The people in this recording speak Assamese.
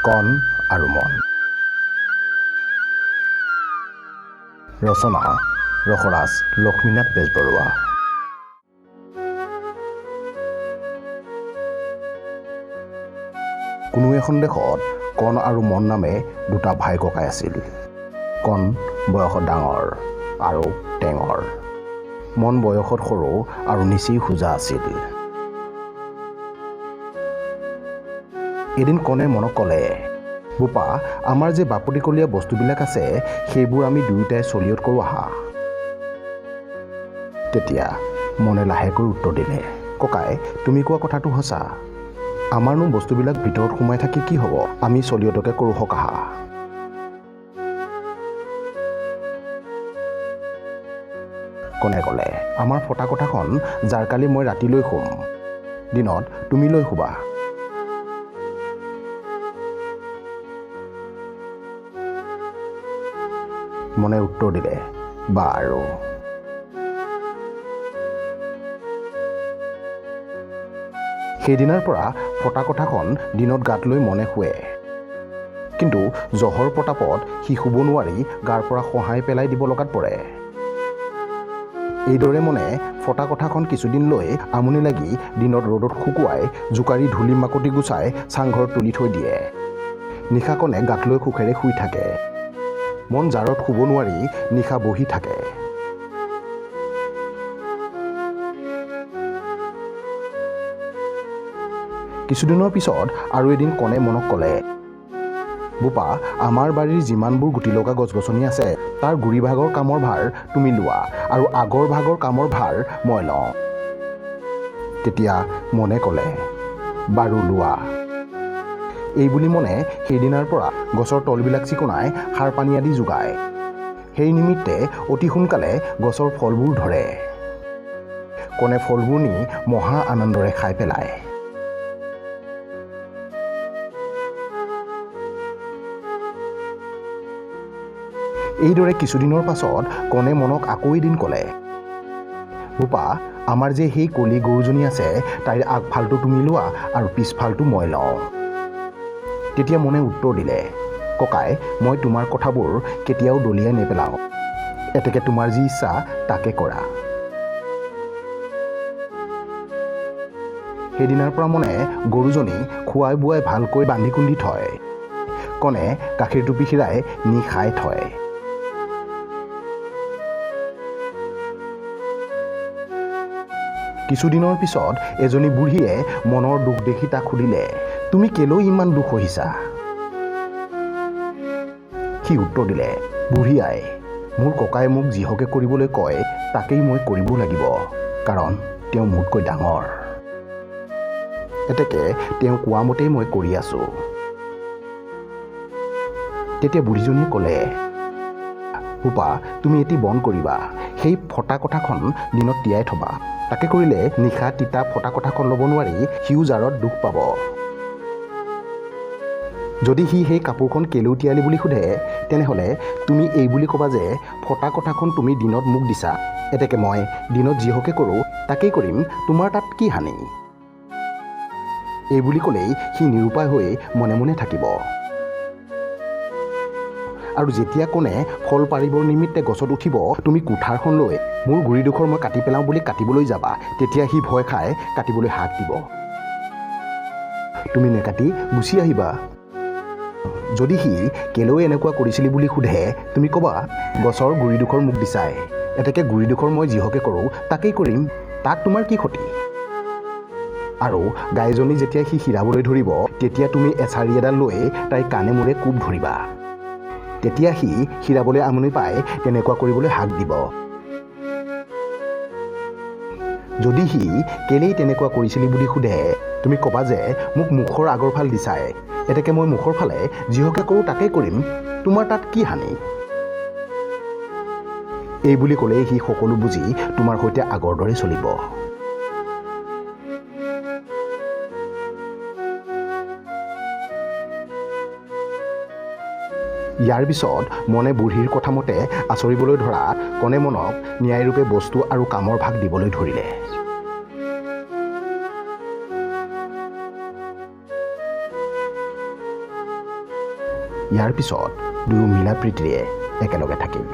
কণ আৰু মন। ৰচনা ৰসৰাজ লক্ষ্মীনাথ বেজবৰুৱা। কোনো এখন দেশত কণ আৰু মন নামে দুটা ভাই ককাই আছিল। কণ বয়সত ডাঙৰ আৰু টেঙৰ, মন বয়সত সৰু আৰু নিচেই সোজা আছিল। এদিন কণে মনক ক'লে, বোপা, আমাৰ যে বাপতিকলীয়া বস্তুবিলাক আছে সেইবোৰ আমি দুয়োটাই চলিয়ত কৰোঁ আহা। তেতিয়া মনে লাহেকৈ উত্তৰ দিলে, ককাই, তুমি কোৱা কথাটো সঁচা। আমাৰনো বস্তুবিলাক ভিতৰত সোমাই থাকি কি হ'ব, আমি চলিয়তকে কৰোঁ হক আহা। কণে ক'লে, আমাৰ ফটা কোঠাখন জাৰকালি মই ৰাতিলৈ শুম, দিনত তুমি লৈ শুবা। মনে উত্তৰ দিলে, বাৰু। সেইদিনাৰ পৰা ফটা কোঠাখন দিনত গাত লৈ মনে শুৱে। কিন্তু জহৰ প্ৰতাপত সি শুব নোৱাৰি গাৰ পৰা খহাই পেলাই দিব লগাত পৰে। এইদৰে মনে ফটা কোঠাখন কিছুদিন লৈ আমনি লাগি দিনত ৰ'দত শুকুৱাই জোকাৰি ধূলি মাকতি গুচাই চাংঘৰত তুলি থৈ দিয়ে। নিশা কণে গাত লৈ সুখেৰে শুই থাকে। মন জাৰত শুব নোৱাৰি নিশা বহি থাকে। কিছুদিনৰ পিছত আৰু এদিন কণে মনক ক'লে, বোপা, আমাৰ বাৰীৰ যিমানবোৰ গুটি লগা গছ গছনি আছে তাৰ গুৰি ভাগৰ কামৰ ভাৰ তুমি লোৱা আৰু আগৰ ভাগৰ কামৰ ভাৰ মই লওঁ। তেতিয়া মনে ক'লে, বাৰু লোৱা। এইবুলি মনে সেইদিনাৰ পৰা গছৰ তলবিলাক চিকুণাই সাৰ পানী আদি যোগায়। সেই নিমিত্তে অতি সোনকালে গছৰ ফলবোৰ ধৰে। কণে ফলবোৰ নি মহা আনন্দৰে খাই পেলায়। এইদৰে কিছুদিনৰ পাছত কণে মনক আকৌ এদিন ক'লে, বোপা, আমাৰ যে সেই কলি গৰুজনী আছে তাইৰ আগফালটো তুমি লোৱা আৰু পিছফালটো মই লওঁ। তেতিয়া মনে উত্তৰ দিলে, ককাই, মই তোমাৰ কথাবোৰ কেতিয়াও দলিয়াই নেপেলাওঁ। এতেকে তোমাৰ যি ইচ্ছা তাকে কৰা। সেইদিনাৰ পৰা মনে গৰুজনী খুৱাই বোৱাই ভালকৈ বান্ধি কুন্ধি থয়। কণে গাখীৰ টুপি খীৰাই নি খাই থয়। কিছুদিনৰ পিছত এজনী বুঢ়ীয়ে মনৰ দুখ দেখি তাক সুধিলে, তুমি কেলৈ ইমান দুখ সহিছা? সি উত্তৰ দিলে, বুঢ়ী আই, মোৰ ককাই মোক যিহকে কৰিবলৈ কয় তাকেই মই কৰিব লাগিব, কাৰণ তেওঁ মোতকৈ ডাঙৰ। এতেকে তেওঁ কোৱা মতেই মই কৰি আছো। তেতিয়া বুঢ়ীজনীয়ে ক'লে, বোপা, তুমি এটি বন কৰিবা, সেই ফটা কোঠাখন দিনত তিয়াই থবা। তাকে কৰিলে নিশা তিতা ফটা কোঠাখন ল'ব নোৱাৰি সিও জাৰত দুখ পাব। যদি সি সেই কাপোৰখন কেলৈ তিয়ালি বুলি সোধে তেনেহ'লে তুমি এই বুলি ক'বা যে ফটা কোঠাখন তুমি দিনত মোক দিছা, এতেকে মই দিনত যিহকে কৰোঁ তাকেই কৰিম, তোমাৰ তাত কি হানি? এই বুলি ক'লেই সি নিৰুপায় হৈ মনে মনে থাকিব। আৰু যেতিয়া কোণে ফল পাৰিবৰ নিমিত্তে গছত উঠিব তুমি কুঠাৰখন লৈ মোৰ গুৰিডোখৰ মই কাটি পেলাওঁ বুলি কাটিবলৈ যাবা, তেতিয়া সি ভয় খাই কাটিবলৈ হাক দিব। তুমি নেকাটি গুচি আহিবা। যদি সি কেলৈ এনেকুৱা কৰিছিলি বুলি সোধে তুমি ক'বা, গছৰ গুৰিডোখৰ মোক দিছাই, এতেকে গুৰিডোখৰ মই যিহকে কৰোঁ তাকেই কৰিম, তাত তোমাৰ কি ক্ষতি? আৰু গাইজনী যেতিয়া সি হীৰাবলৈ ধৰিব তেতিয়া তুমি এছাৰি এডাল লৈ তাইৰ কাণে মূৰে কোব ধৰিবা। তেতিয়া সি হীৰাবলৈ আমনি পাই তেনেকুৱা কৰিবলৈ হাক দিব। যদি সি কেলেই তেনেকুৱা কৰিছিলি বুলি সোধে তুমি ক'বা যে মোক মুখৰ আগৰ ফাল দিছাই, এতেকে মই মুখৰ ফালে যিহকে কৰোঁ তাকেই কৰিম, তোমাৰ তাত কি হানি? এই বুলি ক'লেই সি সকলো বুজি তোমাৰ সৈতে আগৰ দৰে চলিব। ইয়াৰ পিছত মনে বুঢ়ীৰ কথা মতে আচৰিবলৈ ধৰাত কণে মনক ন্যায়ৰূপে বস্তু আৰু কামৰ ভাগ দিবলৈ ধৰিলে। ইয়াৰ পিছত দুয়ো মিলা প্ৰীতিৰে একেলগে থাকিল।